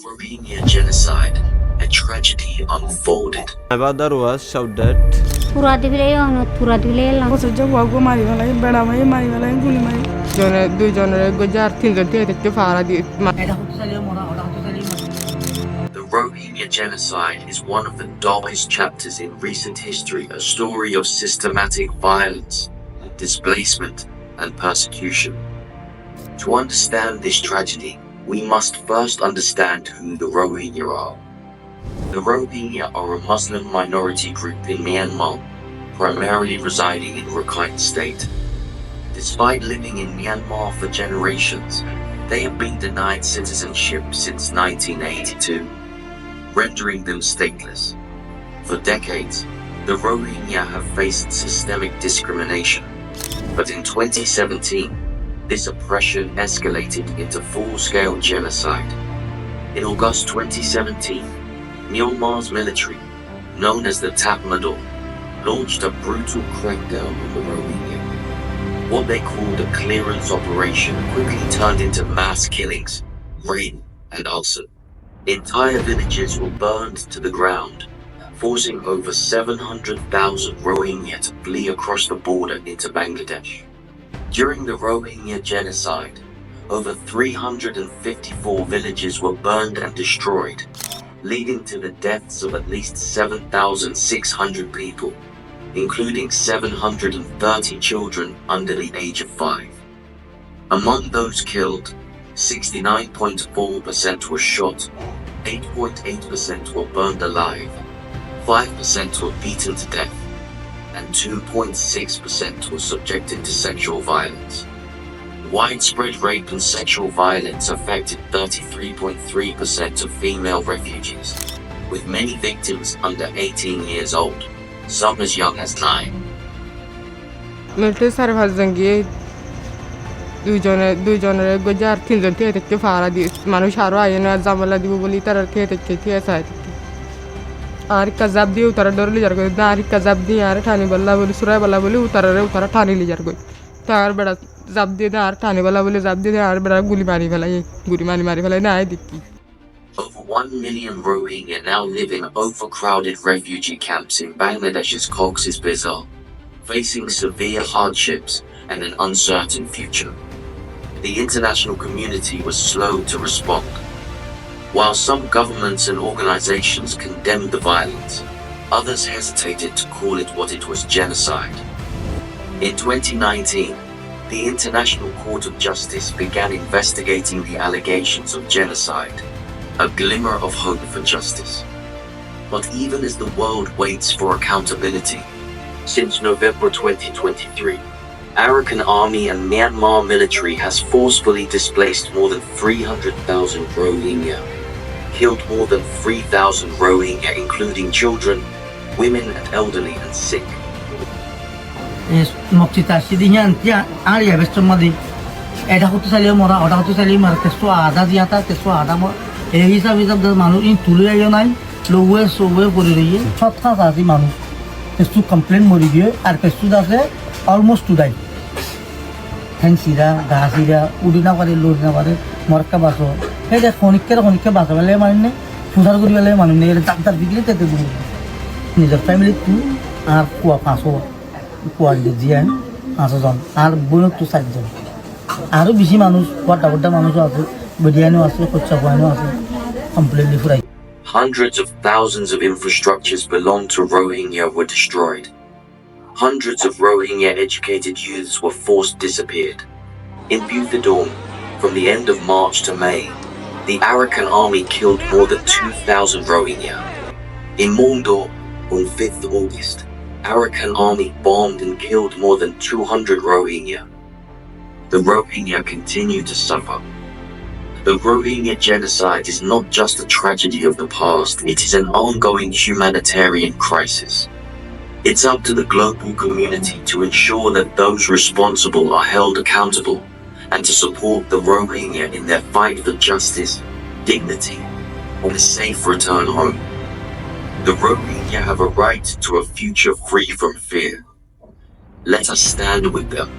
Rohingya Genocide, a tragedy unfolded. My father was shouted. The Rohingya Genocide is one of the darkest chapters in recent history, a story of systematic violence, displacement, and persecution. To understand this tragedy, we must first understand who the Rohingya are. The Rohingya are a Muslim minority group in Myanmar, primarily residing in Rakhine State. Despite living in Myanmar for generations, they have been denied citizenship since 1982, rendering them stateless. For decades, the Rohingya have faced systemic discrimination. But in 2017, this oppression escalated into full-scale genocide. In August 2017, Myanmar's military, known as the Tatmadaw, launched a brutal crackdown on the Rohingya. What they called a clearance operation quickly turned into mass killings, rape, and arson. Entire villages were burned to the ground, forcing over 700,000 Rohingya to flee across the border into Bangladesh. During the Rohingya Genocide, over 354 villages were burned and destroyed, leading to the deaths of at least 7,600 people, including 730 children under the age of 5. Among those killed, 69.4% were shot, 8.8% were burned alive, 5% were beaten to death, and 2.6% were subjected to sexual violence. Widespread rape and sexual violence affected 33.3% of female refugees, with many victims under 18 years old, some as young as 9. Military service zangiye দুইজনের গজার তিনজন থেকে ফারা দি মানুষ আরো আইনা জামালা দিব বলি তার থেকে আছে আর কাজাব দিয়ে উতারা ডরলি যার কই আর কাজাব দিয়ে আর ঠানি বল্লা বলি সুরাই বল্লা বলি উতারা ঠানি লি যার কই তার বেড়া জাব দিয়ে আর ঠানি বল্লা বলি জাব দিয়ে আর বেড়া গুলি মারি ফেলাই না আই দেখি Over 1 million Rohingya now live in overcrowded refugee camps in Bangladesh's Cox's Bazar, facing severe hardships and an uncertain future. The international community was slow to respond. While some governments and organizations condemned the violence, others hesitated to call it what it was: genocide. In 2019, the International Court of Justice began investigating the allegations of genocide, a glimmer of hope for justice. But even as the world waits for accountability, since November 2023, Arakan Army and Myanmar military has forcefully displaced more than 300,000 Rohingya, killed more than 3,000 Rohingya, including children, women and elderly and sick. Almost to die. Hensira, Gazira, Udina, Ludina, Morka Baso. Hey, the Honica Basale Marine, Fusargule Marine, Dr. Vigilate the Guru. Neither family too are Kuapaso, Kualizian, Azazon, are Buno to Sajon. Aru Bishimanus, what about the Manus, Budiano, Cochabuano, completely free. Hundreds of thousands of infrastructures belonging to Rohingya were destroyed. Hundreds of Rohingya educated youths were forced disappeared. In Buthodorn, from the end of March to May, the Arakan Army killed more than 2,000 Rohingya. In Maundor, on 5th August, Arakan Army bombed and killed more than 200 Rohingya. The Rohingya continue to suffer. The Rohingya genocide is not just a tragedy of the past, it is an ongoing humanitarian crisis. It's up to the global community to ensure that those responsible are held accountable and to support the Rohingya in their fight for justice, dignity, and a safe return home. The Rohingya have a right to a future free from fear. Let us stand with them